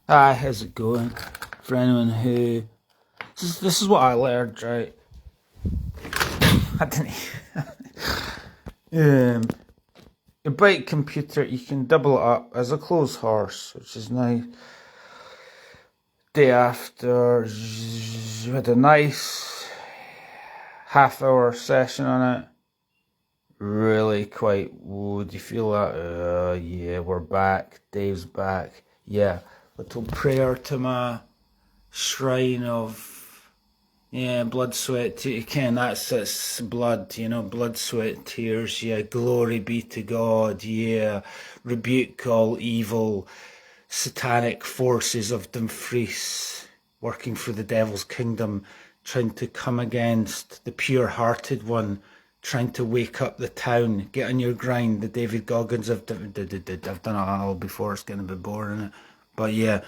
Hi, how's it going? For anyone who... This is what I learned, right? I didn't... a bike computer, you can double it up as a clothes horse, which is nice. Day after, we had a nice half-hour session on it. Really quite, do you feel that? Yeah, we're back. Dave's back. Yeah, little prayer to my shrine of blood, sweat, again, that's it's blood, blood, sweat, tears, yeah, glory be to God, yeah, rebuke all evil, satanic forces of Dumfries, working for the devil's kingdom, trying to come against the pure-hearted one, trying to wake up the town, get on your grind, the David Goggins I've done it all before, it's getting a bit boring, isn't it? But yeah,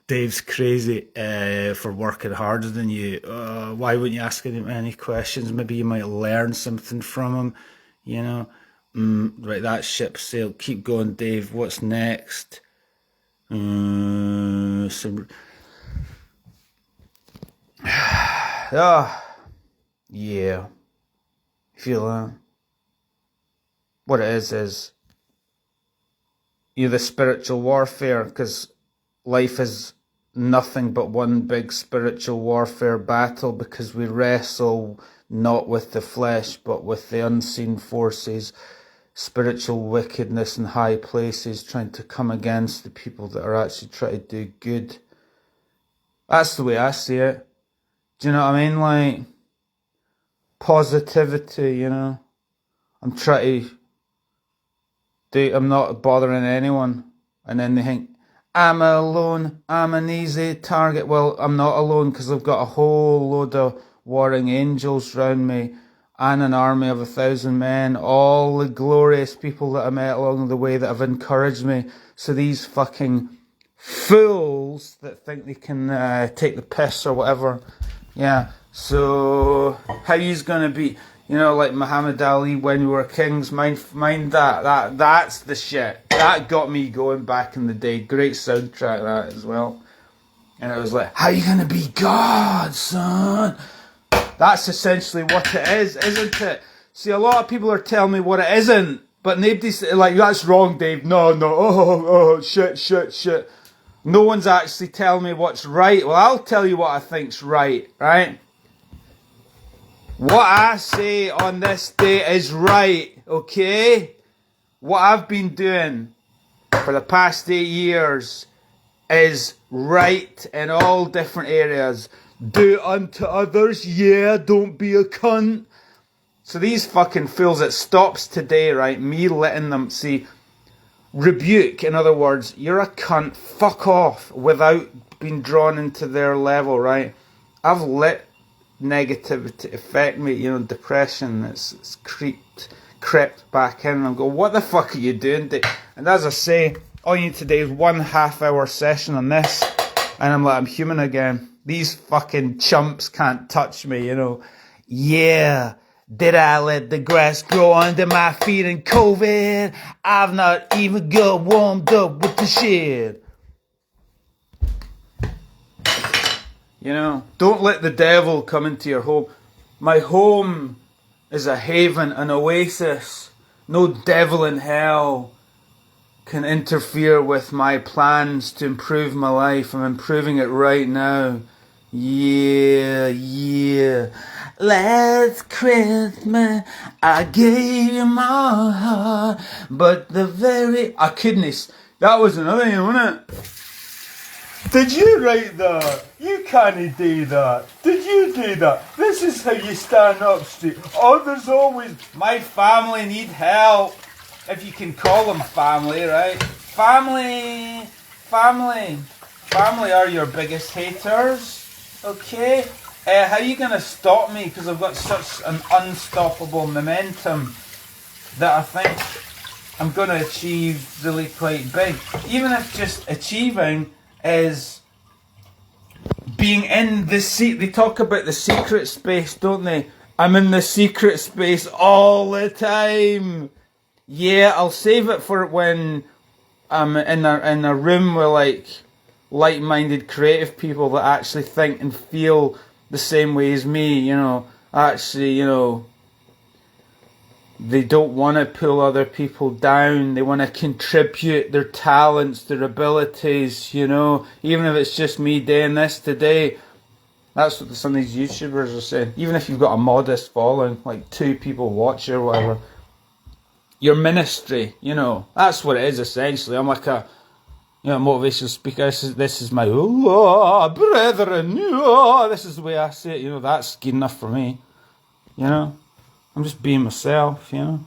Dave's crazy for working harder than you. Why wouldn't you ask him any questions? Maybe you might learn something from him, right, that ship sailed. Keep going, Dave. What's next? Yeah. Feel that? What it is the spiritual warfare, because life is nothing but one big spiritual warfare battle, because we wrestle not with the flesh but with the unseen forces, spiritual wickedness in high places, trying to come against the people that are actually trying to do good. That's the way I see it. Do you know what I mean? Like, positivity, I'm trying to I'm not bothering anyone, and then they think I'm alone, I'm an easy target. Well, I'm not alone, because I've got a whole load of warring angels round me and an army of 1,000 men, all the glorious people that I met along the way that have encouraged me. So these fucking fools that think they can take the piss or whatever, yeah. So how you's gonna be, like Muhammad Ali, when we were kings? Mind that's the shit. That got me going back in the day. Great soundtrack, that as well. And it was like, how you gonna be God, son? That's essentially what it is, isn't it? See, a lot of people are telling me what it isn't, but nobody's like, that's wrong, Dave. No, shit. No one's actually telling me what's right. Well, I'll tell you what I think's right? What I say on this day is right, okay? What I've been doing for the past 8 years is right in all different areas. Do unto others, yeah, don't be a cunt. So these fucking fools, it stops today, right? Me letting them see, rebuke, in other words, you're a cunt, fuck off, without being drawn into their level, right? I've let negativity affect me, depression, it's crept back in, and I'm going, what the fuck are you doing? And as I say, all you need today is 1.5 hour session on this, and I'm like, I'm human again. These fucking chumps can't touch me, Yeah, did I let the grass grow under my feet in COVID? I've not even got warmed up with the shit. Don't let the devil come into your home. My home is a haven, an oasis. No devil in hell can interfere with my plans to improve my life. I'm improving it right now. Yeah. Last Christmas, I gave you my heart, but I couldn't. That was another one, wasn't it? Did you write that? You can't do that. Did you do that? This is how you stand up straight. Oh, there's always... My family need help. If you can call them family, right? Family are your biggest haters. Okay? How are you going to stop me? Because I've got such an unstoppable momentum that I think I'm going to achieve really quite big. Even if just achieving is being in the they talk about the secret space, don't they? I'm in the secret space all the time. Yeah, I'll save it for when I'm in a room with like-minded creative people that actually think and feel the same way as me, actually, they don't want to pull other people down. They want to contribute their talents, their abilities, even if it's just me doing this today. That's what some of these YouTubers are saying. Even if you've got a modest following, like 2 people watch you or whatever, your ministry, that's what it is essentially. I'm like a motivational speaker. This is my brethren. This is the way I say it. That's good enough for me. I'm just being myself. And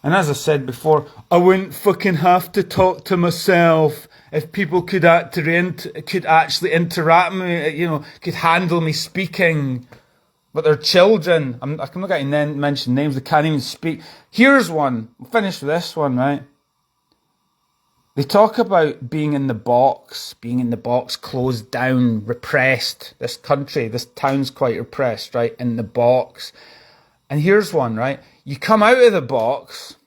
as I said before, I wouldn't fucking have to talk to myself if people could actually interact with me. Could handle me speaking. But they're children. I'm not going to mention names. They can't even speak. Here's one. I'll finish with this one, right? They talk about being in the box, closed down, repressed. This town's quite repressed, right? In the box. And here's one, right? You come out of the box,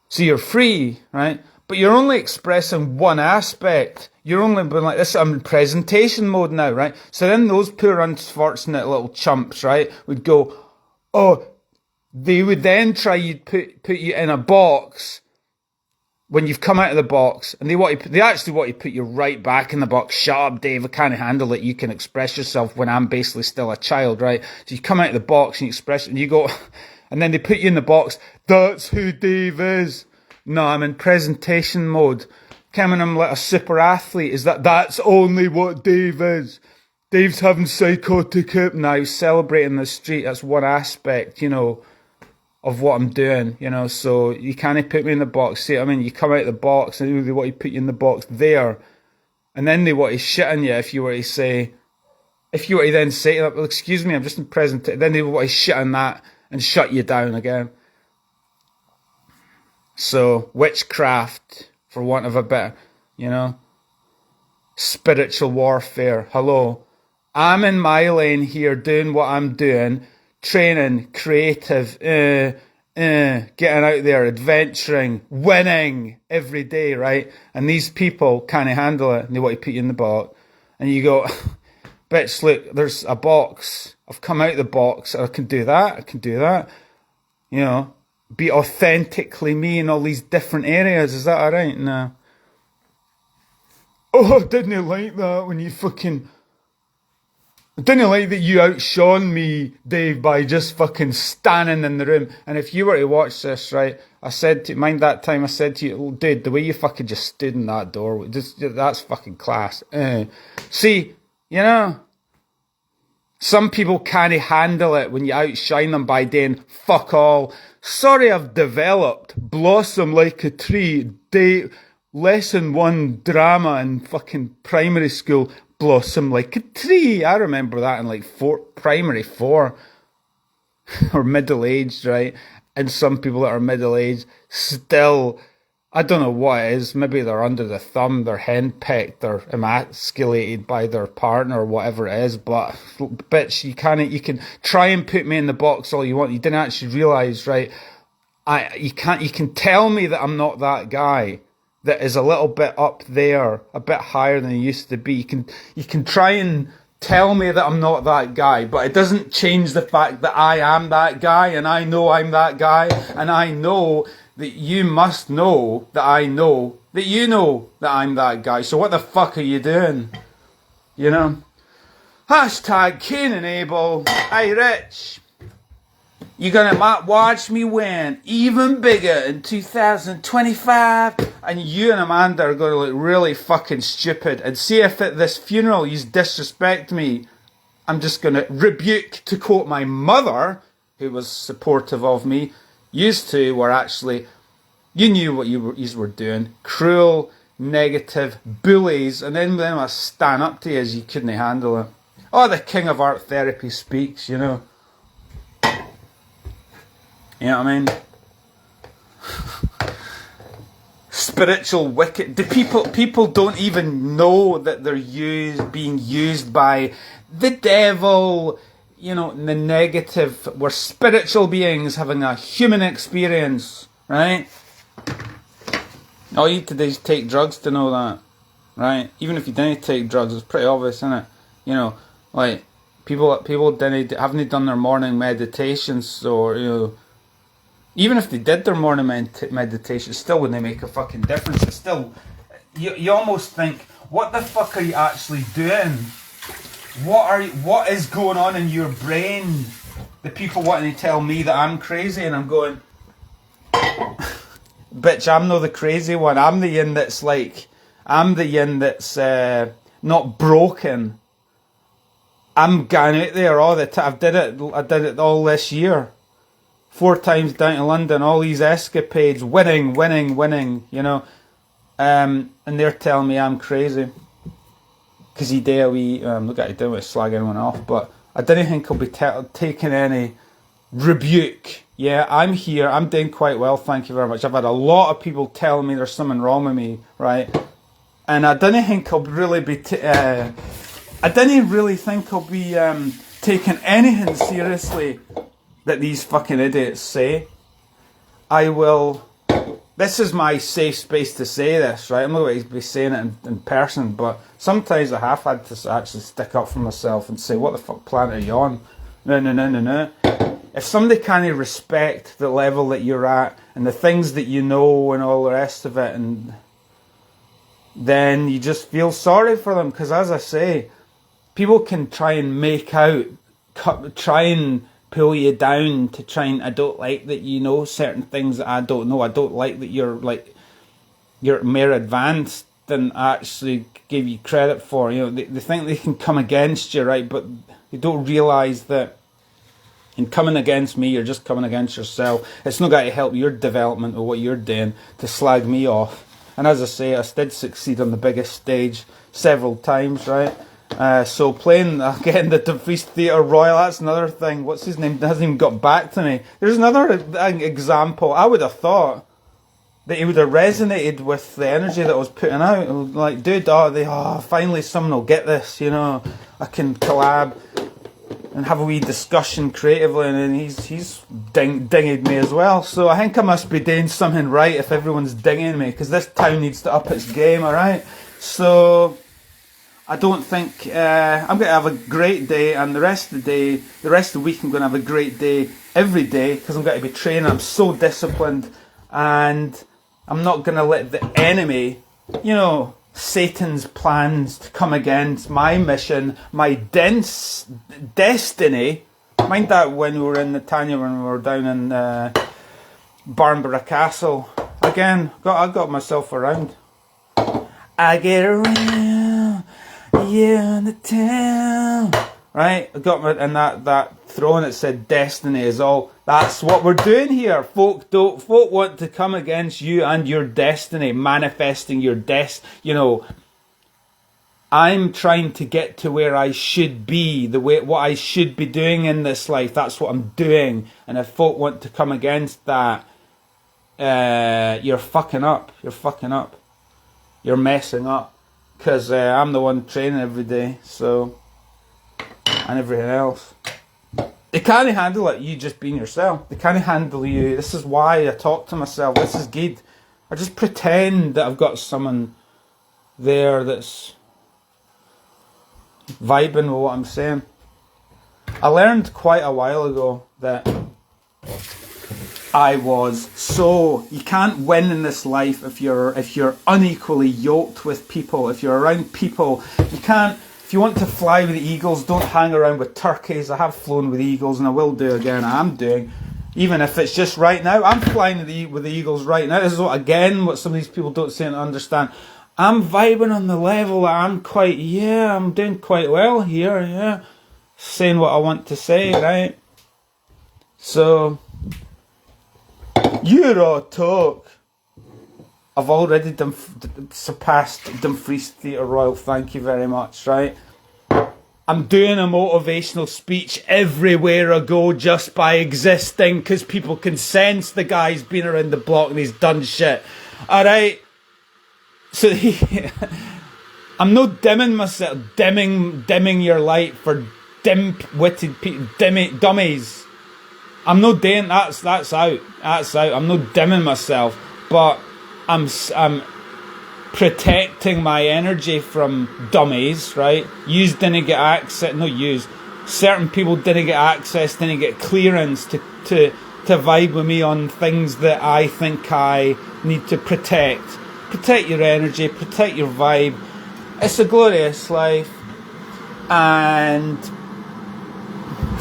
so you're free, right? But you're only expressing one aspect. You're only being like this. I'm in presentation mode now, right? So then those poor unfortunate little chumps, right, would go, oh, they would then try to put you in a box when you've come out of the box, and they actually want to put you right back in the box. Shut up, Dave, I can't handle it. You can express yourself when I'm basically still a child, right? So you come out of the box and you express it, and you go, and then they put you in the box. That's who Dave is. No, I'm in presentation mode. Coming, I'm like a super athlete. That's only what Dave is. Dave's having psychotic now. He's celebrating the street. That's one aspect, of what I'm doing, so you can't put me in the box. See what I mean? You come out of the box and they want to put you in the box there, and then they want to shit on you if you were to then say, well, excuse me, I'm just in presentation. Then they want to shit on that and shut you down again. So witchcraft, for want of a better, spiritual warfare. Hello, I'm in my lane here doing what I'm doing. Training, creative, getting out there, adventuring, winning every day, right? And these people can't handle it, and they want to put you in the box. And you go, bitch, look, there's a box. I've come out of the box. I can do that. Be authentically me in all these different areas. Is that all right? No. Oh, I didn't like that when you fucking... I didn't like that you outshone me, Dave, by just fucking standing in the room. And if you were to watch this, right, I said to you, oh, dude, the way you fucking just stood in that door, that's fucking class. See, some people can't handle it when you outshine them by doing fuck all. Sorry, I've developed. Blossom like a tree. Lesson 1 drama in fucking primary school. Blossom like a tree. I remember that in primary 4 or middle-aged, right? And some people that are middle-aged still, I don't know what it is. Maybe they're under the thumb, they're henpecked, they're emasculated by their partner or whatever it is. But bitch, you can try and put me in the box all you want. You didn't actually realise, right? You can tell me that I'm not that guy that is a little bit up there, a bit higher than he used to be. You can try and tell me that I'm not that guy, but it doesn't change the fact that I am that guy, and I know I'm that guy, and I know that you must know that I know that you know that I'm that guy. So what the fuck are you doing? Hashtag Cain and Abel. Hey, Rich. You're gonna watch me win even bigger in 2025, and you and Amanda are gonna look really fucking stupid. And see if at this funeral you disrespect me, I'm just gonna rebuke, to quote my mother, who was supportive of me. Used to were actually, you knew what you were doing, cruel, negative bullies, and then I stand up to you as you couldn't handle it. Oh, the king of art therapy speaks, You know what I mean? Spiritual wicked. Do people don't even know that they're being used by the devil, the negative. We're spiritual beings having a human experience. right? All you need to do is take drugs to know that, right? Even if you didn't take drugs, it's pretty obvious, isn't it? You know, like, people haven't done their morning meditations, or, you know, even if they did their morning meditation, it still wouldn't make a fucking difference. It's still, you almost think, what the fuck are you actually doing? What is going on in your brain? The people wanting to tell me that I'm crazy, and I'm going, bitch, I'm not the crazy one. I'm the yin that's like, I'm the yin that's not broken. I'm going out there all the time. I did it all this year. 4 times down to London, all these escapades, winning, you know. And they're telling me I'm crazy. Because he dare we, look at it, don't want to slag anyone off, but I didn't think I'll be taking any rebuke. Yeah, I'm here, I'm doing quite well, thank you very much. I've had a lot of people telling me there's something wrong with me, right? And I didn't think I'll really be, I didn't really think I'll be taking anything seriously that these fucking idiots say. I will, this is my safe space to say this, right? I'm not going to be saying it in person, but sometimes I have had to actually stick up for myself and say, what the fuck planet are you on? No. If somebody can't respect the level that you're at and the things that you know and all the rest of it, and then you just feel sorry for them, because as I say, people can try and make out, try and pull you down to try and, I don't like that you know certain things that I don't know. I don't like that you're more advanced than I actually give you credit for. You know, they think they can come against you, right? But they don't realise that in coming against me, you're just coming against yourself. It's not going to help your development or what you're doing to slag me off. And as I say, I did succeed on the biggest stage several times, right? So playing again the Dumfries Theatre Royal, that's another thing. What's his name? Hasn't even got back to me. There's another example. I would have thought that he would have resonated with the energy that I was putting out. Like, dude, finally someone will get this, you know. I can collab and have a wee discussion creatively, and then he's dinged me as well. So I think I must be doing something right if everyone's dinging me, because this town needs to up its game, alright? So I don't think, I'm going to have a great day, and the rest of the week I'm going to have a great day every day, because I'm going to be training. I'm so disciplined, and I'm not going to let the enemy, you know, Satan's plans to come against my mission, my destiny. Mind that when we were in Netanya, when we were down in Barnborough Castle. Again, I got myself around. I get around, yeah, in the town. Right? I got my, and that throne that said destiny is all. That's what we're doing here. Folk want to come against you and your destiny, manifesting your you know, I'm trying to get to where I should be, what I should be doing in this life. That's what I'm doing. And if folk want to come against that, you're fucking up. You're fucking up. You're messing up. Because I'm the one training every day, so, and everything else. They can't handle it, you just being yourself. They can't handle you. This is why I talk to myself. This is good. I just pretend that I've got someone there that's vibing with what I'm saying. I learned quite a while ago that you can't win in this life if you're unequally yoked with people. If you're around people, you can't. If you want to fly with the eagles, don't hang around with turkeys. I have flown with eagles, and I will do again. I am doing, even if it's just right now. I'm flying with the eagles right now. This is what some of these people don't seem to understand. I'm vibing on the level that I'm doing quite well here. Yeah, saying what I want to say, right? So, Euro talk. I've already surpassed Dumfries Theatre Royal, thank you very much, right? I'm doing a motivational speech everywhere I go just by existing, because people can sense the guy's been around the block and he's done shit. Alright? So I'm not dimming myself, dimming your light for dim-witted dummies. I'm not doing that's out. That's out. I'm not dimming myself, but I'm protecting my energy from dummies, right? Yous didn't get access. No, yous. Certain people didn't get access, didn't get clearance to vibe with me on things that I think I need to protect. Protect your energy, protect your vibe. It's a glorious life, and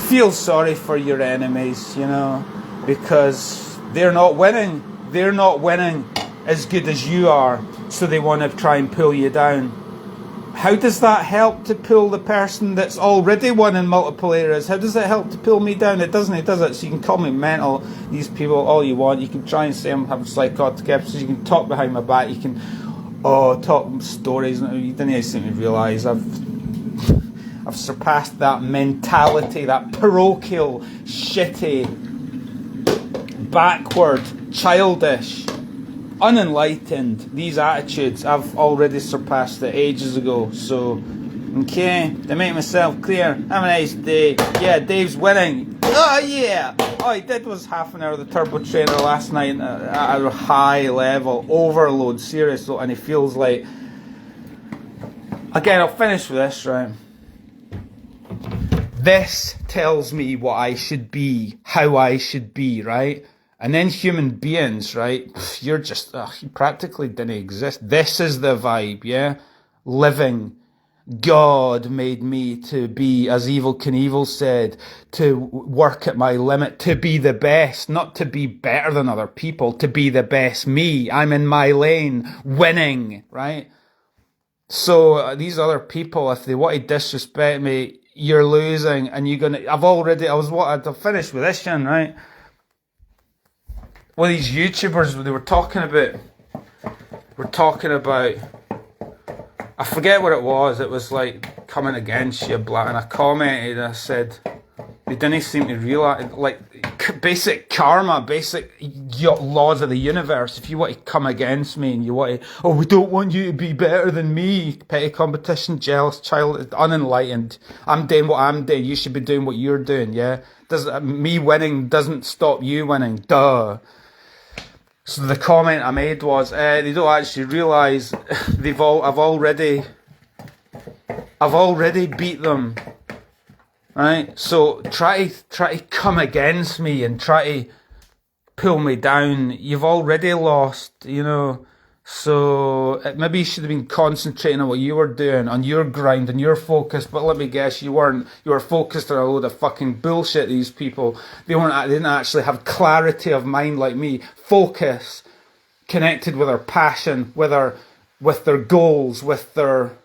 feel sorry for your enemies, you know, because they're not winning. They're not winning as good as you are, so they want to try and pull you down. How does that help to pull the person that's already won in multiple areas? How does it help to pull me down? It doesn't, does it? So you can call me mental, these people, all you want. You can try and say I'm having psychotic episodes. You can talk behind my back. You can, talk stories. You didn't seem to realise I've surpassed that mentality, that parochial, shitty, backward, childish, unenlightened, these attitudes. I've already surpassed it ages ago. So, okay, to make myself clear, have a nice day. Yeah, Dave's winning. Oh yeah! All he did was half an hour of the Turbo Trainer last night at a high level, overload, serious, and he feels like... Again, I'll finish with this, right? This tells me what I should be, how I should be, right? And then human beings, right? You're just, you practically didn't exist. This is the vibe, yeah? Living. God made me to be, as Evel Knievel said, to work at my limit, to be the best, not to be better than other people, to be the best me. I'm in my lane, winning, right? So these other people, if they want to disrespect me, you're losing, and you're gonna. I'll finish with this, Shin, right? Well, these YouTubers, they were talking about. I forget what it was. It was like coming against you, blah. And I commented. I said they didn't seem to realize, like, basic karma, basic laws of the universe. If you want to come against me and you want to, we don't want you to be better than me. Petty competition, jealous, child, unenlightened. I'm doing what I'm doing. You should be doing what you're doing. Yeah, me winning doesn't stop you winning. Duh. So the comment I made was, they don't actually realise I've already beat them. Right, so try to come against me and try to pull me down. You've already lost, you know. So maybe you should have been concentrating on what you were doing, on your grind, and your focus. But let me guess, you weren't. You were focused on a load of fucking bullshit. These people, they didn't actually have clarity of mind like me. Focus, connected with their passion, with their goals, with their,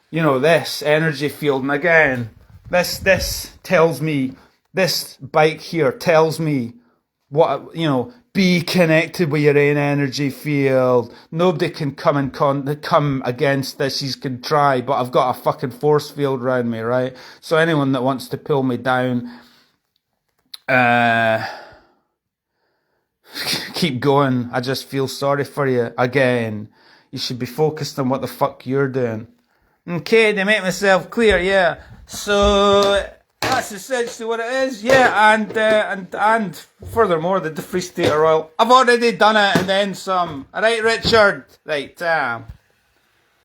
you know, this energy field. And again, this tells me, this bike here tells me what, you know, be connected with your own energy field. Nobody can come against this. You can try, but I've got a fucking force field around me, right? So anyone that wants to pull me down, keep going. I just feel sorry for you. Again, you should be focused on what the fuck you're doing. Okay, to make myself clear, yeah. So that's essentially what it is, yeah. And furthermore, the Free State of Royal, I've already done it and then some. All right, Richard. Right,